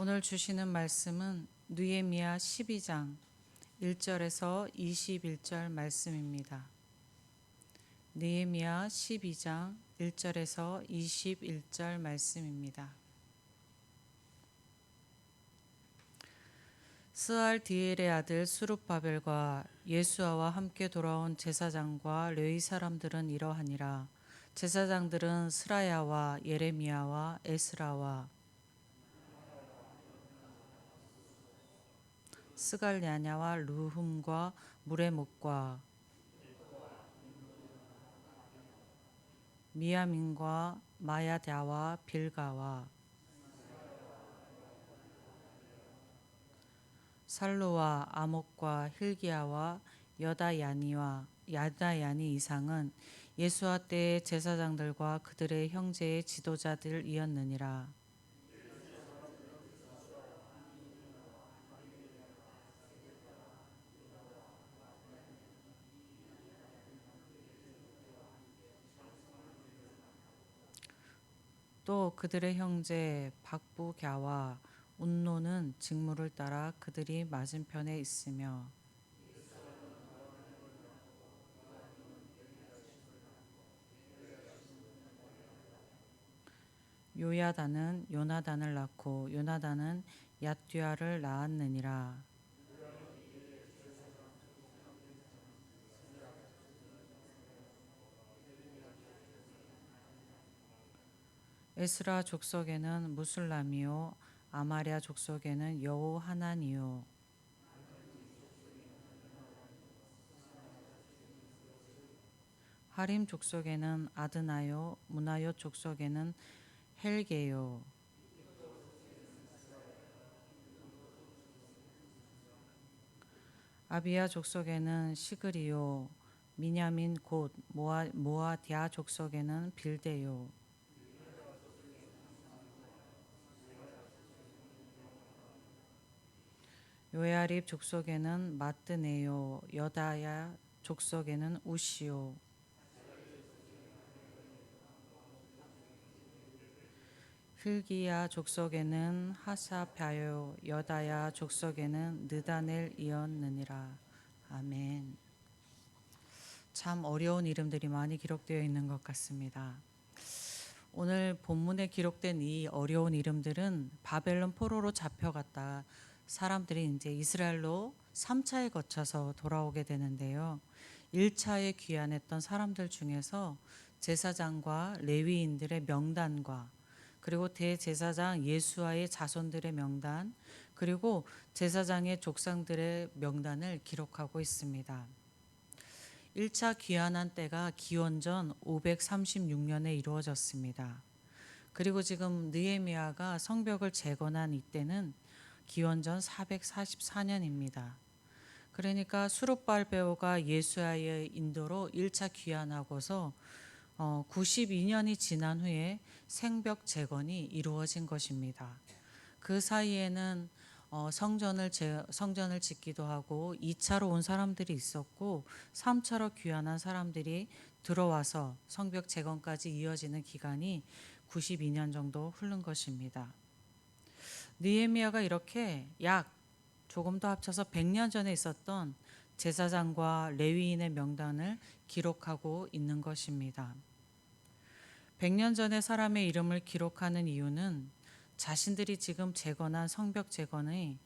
오늘 주시는 말씀은 느헤미야 12장 1절에서 21절 말씀입니다. 느헤미야 12장 1절에서 21절 말씀입니다. 스알디엘의 아들 스룹바벨과 예수아와 함께 돌아온 제사장과 레위 사람들은 이러하니라. 제사장들은 스라야와 예레미야와 에스라와 스갈랴냐와 르훔과 무레목과 미야민과 마야다와 빌가와 살루와 아목과 힐기야와 야다야니 이상은 예수와 때의 제사장들과 그들의 형제의 지도자들이었느니라. 또 그들의 형제 박부갸와 운노는 직무를 따라 그들이 맞은편에 있으며 요야다는 요나단을 낳고 요나단은 얏뒤아를 낳았느니라. 에스라 족속에는 무술람이요 아마랴 족속에는 여호하나니요 하림 족속에는 아드나요 문하요 족속에는 헬게요 아비야 족속에는 시그리요 미냐민 곧 모아디아 족속에는 빌데요 요야립 족속에는 마뜨네요 여다야 족속에는 우시요 hil기야 족속에는 하사랴요 여다야 족속에는 느다넬이었느니라. 아멘. 참 어려운 이름들이 많이 기록되어 있는 것 같습니다. 오늘 본문에 기록된 이 어려운 이름들은 바벨론 포로로 잡혀갔다 사람들이 이제 이스라엘로 3차에 거쳐서 돌아오게 되는데요. 1차에 귀환했던 사람들 중에서 제사장과 레위인들의 명단과 그리고 대제사장 예수아의 자손들의 명단 그리고 제사장의 족상들의 명단을 기록하고 있습니다. 1차 귀환한 때가 기원전 536년에 이루어졌습니다. 그리고 지금 느헤미야가 성벽을 재건한 이때는 기원전 444년입니다. 그러니까 수룹발베오가 예수아의 인도로 1차 귀환하고서 92년이 지난 후에 성벽 재건이 이루어진 것입니다. 그 사이에는 성전을 짓기도 하고 2차로 온 사람들이 있었고 3차로 귀환한 사람들이 들어와서 성벽 재건까지 이어지는 기간이 92년 정도 흐른 것입니다. 느헤미야가 이렇게 약 조금 더 합쳐서 100년 전에 있었던 제사장과 레위인의 명단을 기록하고 있는 것입니다. 100년 전의 사람의 이름을 기록하는 이유는 자신들이 지금 재건한 성벽 재건이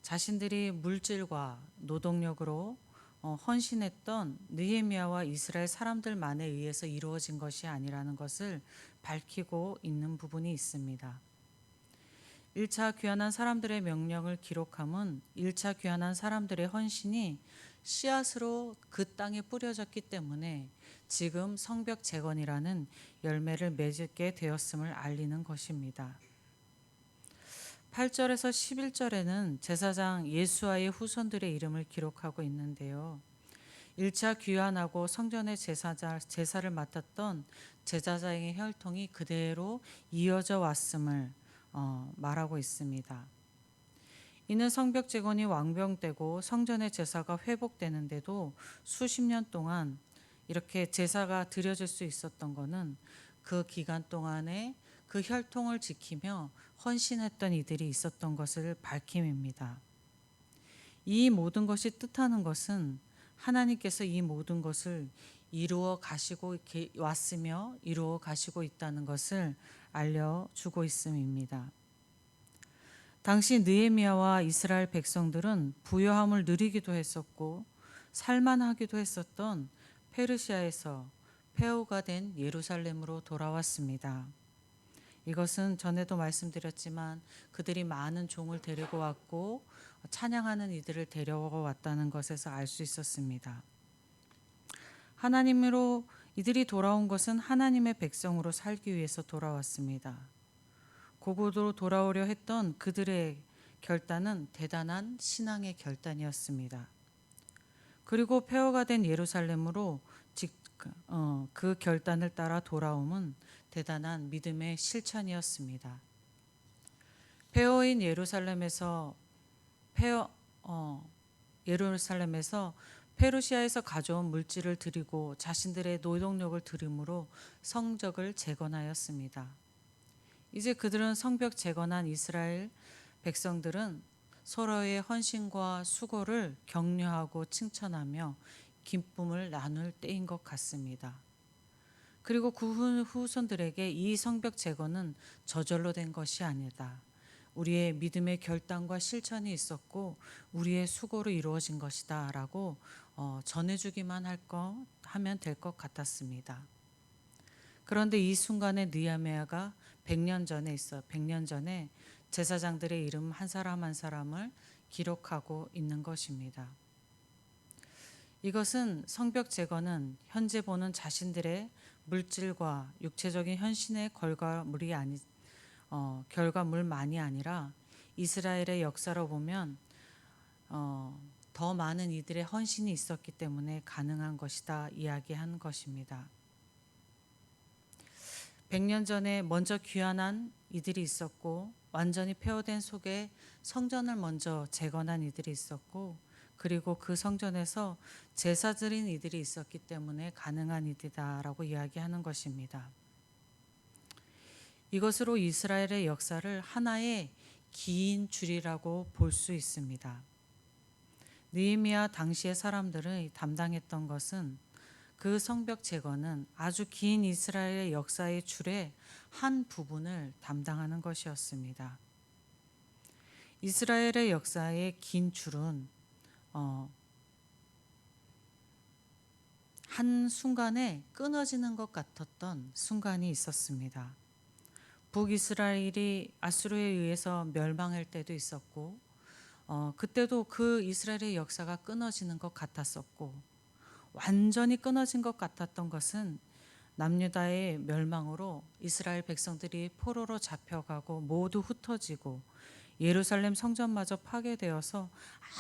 자신들이 물질과 노동력으로 헌신했던 느헤미야와 이스라엘 사람들만에 의해서 이루어진 것이 아니라는 것을 밝히고 있는 부분이 있습니다. 1차 귀환한 사람들의 명령을 기록함은 1차 귀환한 사람들의 헌신이 씨앗으로 그 땅에 뿌려졌기 때문에 지금 성벽 재건이라는 열매를 맺게 되었음을 알리는 것입니다. 8절에서 11절에는 제사장 예수아의 후손들의 이름을 기록하고 있는데요. 1차 귀환하고 성전의 제사를 맡았던 제사장의 혈통이 그대로 이어져 왔음을 말하고 있습니다. 이는 성벽 재건이 완병되고 성전의 제사가 회복되는데도 수십 년 동안 이렇게 제사가 드려질 수 있었던 것은 그 기간 동안에 그 혈통을 지키며 헌신했던 이들이 있었던 것을 밝힘입니다. 이 모든 것이 뜻하는 것은 하나님께서 이 모든 것을 이루어 가시고 왔으며 이루어 가시고 있다는 것을 알려주고 있음입니다. 당시 느헤미야와 이스라엘 백성들은 부요함을 누리기도 했었고 살만하기도 했었던 페르시아에서 폐허가 된 예루살렘으로 돌아왔습니다. 이것은 전에도 말씀드렸지만 그들이 많은 종을 데리고 왔고 찬양하는 이들을 데려왔다는 것에서 알 수 있었습니다. 하나님으로 이들이 돌아온 것은 하나님의 백성으로 살기 위해서 돌아왔습니다. 고국으로 돌아오려 했던 그들의 결단은 대단한 신앙의 결단이었습니다. 그리고 폐허가 된 예루살렘으로 그 결단을 따라 돌아옴은 대단한 믿음의 실천이었습니다. 폐허인 예루살렘에서 페르시아에서 가져온 물질을 드리고 자신들의 노동력을 들임으로 성적을 재건하였습니다. 이제 그들은 성벽 재건한 이스라엘 백성들은 서로의 헌신과 수고를 격려하고 칭찬하며 기쁨을 나눌 때인 것 같습니다. 그리고 그 후손들에게 이 성벽 재건은 저절로 된 것이 아니다. 우리의 믿음의 결단과 실천이 있었고 우리의 수고로 이루어진 것이다 라고 전해주기만 하면 될 것 같았습니다. 그런데 이 순간에 느헤미야가 100년 전에 제사장들의 이름 한 사람 한 사람을 기록하고 있는 것입니다. 이것은 성벽 재건은 현재 보는 자신들의 물질과 육체적인 헌신의 결과물만이 아니라 이스라엘의 역사로 보면 더 많은 이들의 헌신이 있었기 때문에 가능한 것이다 이야기한 것입니다. 100년 전에 먼저 귀환한 이들이 있었고 완전히 폐허된 속에 성전을 먼저 재건한 이들이 있었고 그리고 그 성전에서 제사 드린 이들이 있었기 때문에 가능한 일이다라고 이야기하는 것입니다. 이것으로 이스라엘의 역사를 하나의 긴 줄이라고 볼 수 있습니다. 느헤미야 당시의 사람들이 담당했던 것은 그 성벽 재건은 아주 긴 이스라엘의 역사의 줄의 한 부분을 담당하는 것이었습니다. 이스라엘의 역사의 긴 줄은 한 순간에 끊어지는 것 같았던 순간이 있었습니다. 북이스라엘이 아수르에 의해서 멸망할 때도 있었고 그때도 그 이스라엘의 역사가 끊어지는 것 같았었고 완전히 끊어진 것 같았던 것은 남유다의 멸망으로 이스라엘 백성들이 포로로 잡혀가고 모두 흩어지고 예루살렘 성전마저 파괴되어서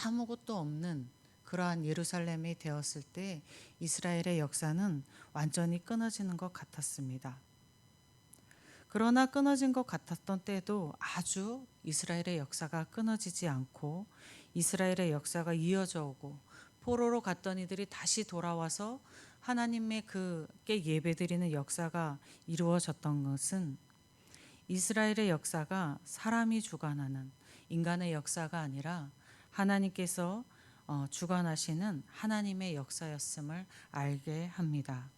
아무것도 없는 그러한 예루살렘이 되었을 때 이스라엘의 역사는 완전히 끊어지는 것 같았습니다. 그러나 끊어진 것 같았던 때도 아주 이스라엘의 역사가 끊어지지 않고 이스라엘의 역사가 이어져 오고 포로로 갔던 이들이 다시 돌아와서 하나님의 그께 예배드리는 역사가 이루어졌던 것은 이스라엘의 역사가 사람이 주관하는 인간의 역사가 아니라 하나님께서 주관하시는 하나님의 역사였음을 알게 합니다.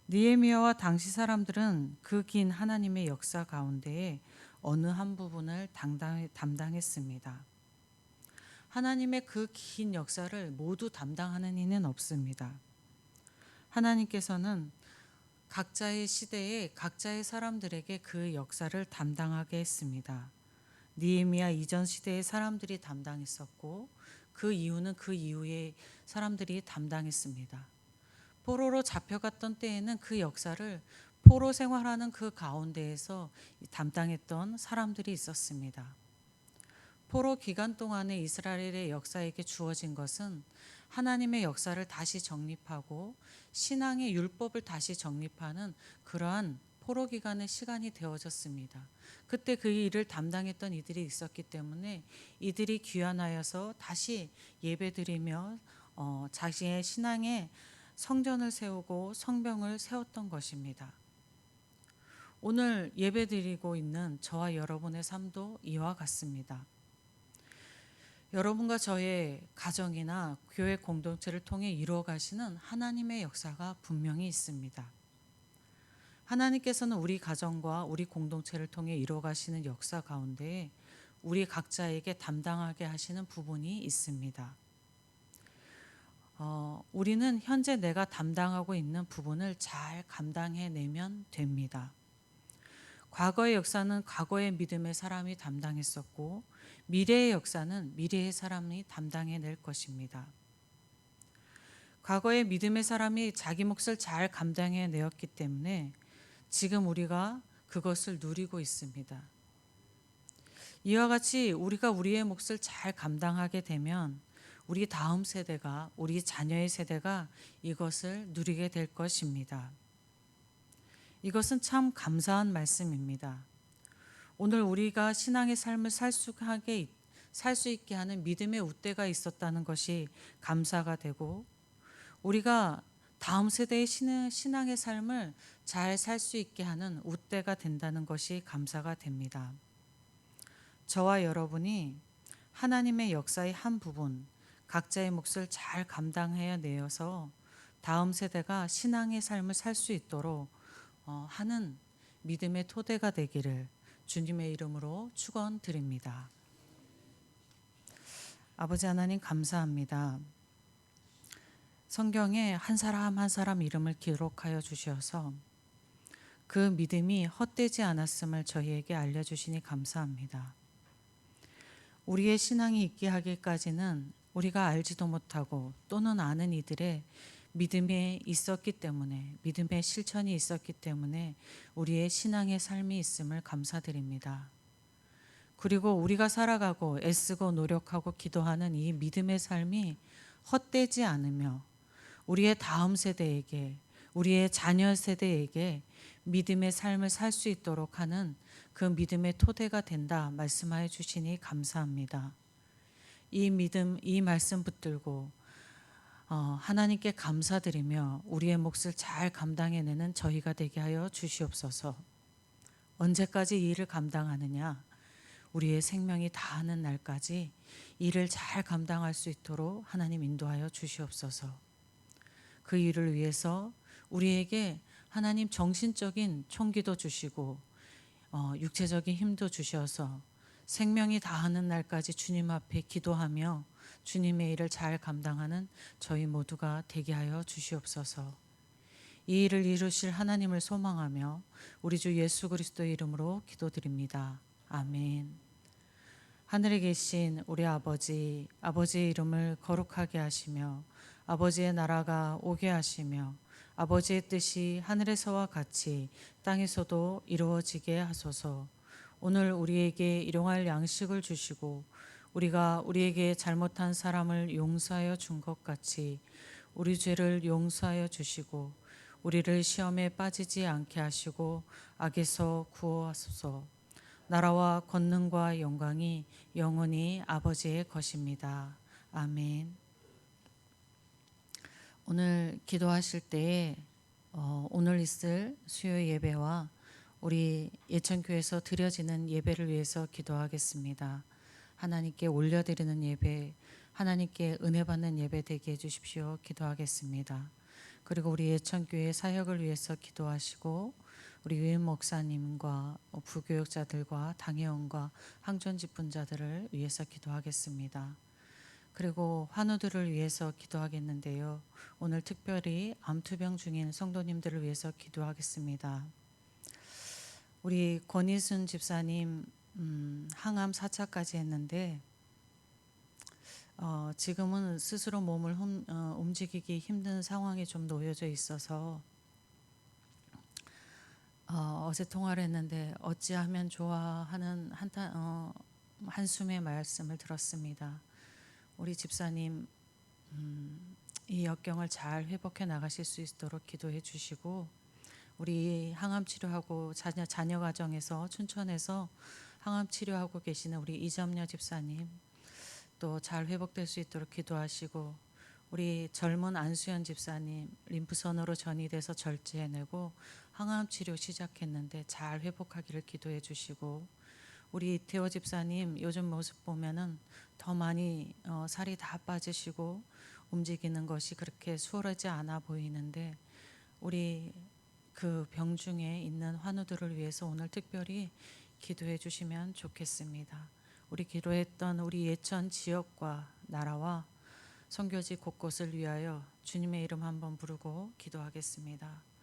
느헤미야와 당시 사람들은 그 긴 하나님의 역사 가운데에 어느 한 부분을 담당했습니다. 하나님의 그 긴 역사를 모두 담당하는 이는 없습니다. 하나님께서는 각자의 시대에 각자의 사람들에게 그 역사를 담당하게 했습니다. 느헤미야 이전 시대의 사람들이 담당했었고 그 이후는 그 이후의 사람들이 담당했습니다. 포로로 잡혀갔던 때에는 그 역사를 포로 생활하는 그 가운데에서 담당했던 사람들이 있었습니다. 포로 기간 동안에 이스라엘의 역사에게 주어진 것은 하나님의 역사를 다시 정립하고 신앙의 율법을 다시 정립하는 그러한 포로 기간의 시간이 되어졌습니다. 그때 그 일을 담당했던 이들이 있었기 때문에 이들이 귀환하여서 다시 예배드리며 자신의 신앙의 성전을 세우고 성벽을 세웠던 것입니다. 오늘 예배드리고 있는 저와 여러분의 삶도 이와 같습니다. 여러분과 저의 가정이나 교회 공동체를 통해 이루어 가시는 하나님의 역사가 분명히 있습니다. 하나님께서는 우리 가정과 우리 공동체를 통해 이루어 가시는 역사 가운데 우리 각자에게 담당하게 하시는 부분이 있습니다. 우리는 현재 내가 담당하고 있는 부분을 잘 감당해내면 됩니다. 과거의 역사는 과거의 믿음의 사람이 담당했었고, 미래의 역사는 미래의 사람이 담당해낼 것입니다. 과거의 믿음의 사람이 자기 몫을 잘 감당해내었기 때문에 지금 우리가 그것을 누리고 있습니다. 이와 같이 우리가 우리의 몫을 잘 감당하게 되면 우리 다음 세대가, 우리 자녀의 세대가 이것을 누리게 될 것입니다. 이것은 참 감사한 말씀입니다. 오늘 우리가 신앙의 삶을 살 수 있게 하는 믿음의 웃대가 있었다는 것이 감사가 되고, 우리가 다음 세대의 신앙의 삶을 잘 살 수 있게 하는 웃대가 된다는 것이 감사가 됩니다. 저와 여러분이 하나님의 역사의 한 부분, 각자의 몫을 잘 감당해내어서 다음 세대가 신앙의 삶을 살 수 있도록 하는 믿음의 토대가 되기를 주님의 이름으로 축원드립니다. 아버지 하나님 감사합니다. 성경에 한 사람 한 사람 이름을 기록하여 주셔서 그 믿음이 헛되지 않았음을 저희에게 알려주시니 감사합니다. 우리의 신앙이 있게 하기까지는 우리가 알지도 못하고 또는 아는 이들의 믿음이 있었기 때문에, 믿음의 실천이 있었기 때문에 우리의 신앙의 삶이 있음을 감사드립니다. 그리고 우리가 살아가고 애쓰고 노력하고 기도하는 이 믿음의 삶이 헛되지 않으며 우리의 다음 세대에게, 우리의 자녀 세대에게 믿음의 삶을 살 수 있도록 하는 그 믿음의 토대가 된다 말씀하여 주시니 감사합니다. 이 믿음, 이 말씀 붙들고 하나님께 감사드리며 우리의 몫을 잘 감당해내는 저희가 되게 하여 주시옵소서. 언제까지 이 일을 감당하느냐? 우리의 생명이 다하는 날까지 일을 잘 감당할 수 있도록 하나님 인도하여 주시옵소서. 그 일을 위해서 우리에게 하나님 정신적인 총기도 주시고 육체적인 힘도 주셔서 생명이 다하는 날까지 주님 앞에 기도하며 주님의 일을 잘 감당하는 저희 모두가 되게 하여 주시옵소서. 이 일을 이루실 하나님을 소망하며 우리 주 예수 그리스도의 이름으로 기도드립니다. 아멘. 하늘에 계신 우리 아버지, 아버지의 이름을 거룩하게 하시며 아버지의 나라가 오게 하시며 아버지의 뜻이 하늘에서와 같이 땅에서도 이루어지게 하소서. 오늘 우리에게 일용할 양식을 주시고 우리가 우리에게 잘못한 사람을 용서하여 준 것 같이 우리 죄를 용서하여 주시고 우리를 시험에 빠지지 않게 하시고 악에서 구하소서. 나라와 권능과 영광이 영원히 아버지의 것입니다. 아멘. 오늘 기도하실 때에 오늘 있을 수요 예배와 우리 예천교회에서 드려지는 예배를 위해서 기도하겠습니다. 하나님께 올려드리는 예배, 하나님께 은혜 받는 예배 되게 해주십시오. 기도하겠습니다. 그리고 우리 예천교회 사역을 위해서 기도하시고 우리 유인 목사님과 부교역자들과 당회원과 항존 집분자들을 위해서 기도하겠습니다. 그리고 환우들을 위해서 기도하겠는데요. 오늘 특별히 암투병 중인 성도님들을 위해서 기도하겠습니다. 우리 권희순 집사님 항암 4차까지 했는데 지금은 스스로 몸을 움직이기 힘든 상황에 좀 놓여져 있어서 어제 통화를 했는데 어찌하면 좋아하는 한숨의 말씀을 들었습니다. 우리 집사님 이 역경을 잘 회복해 나가실 수 있도록 기도해 주시고 우리 항암 치료하고 자녀 가정에서 춘천에서 항암 치료하고 계시는 우리 이점녀 집사님 또 잘 회복될 수 있도록 기도하시고 우리 젊은 안수연 집사님 림프선으로 전이 돼서 절제해내고 항암 치료 시작했는데 잘 회복하기를 기도해 주시고, 우리 이태호 집사님 요즘 모습 보면은 더 많이 살이 다 빠지시고 움직이는 것이 그렇게 수월하지 않아 보이는데, 우리 그 병중에 있는 환우들을 위해서 오늘 특별히 기도해 주시면 좋겠습니다. 우리 기도했던 우리 예천 지역과 나라와 선교지 곳곳을 위하여 주님의 이름 한번 부르고 기도하겠습니다.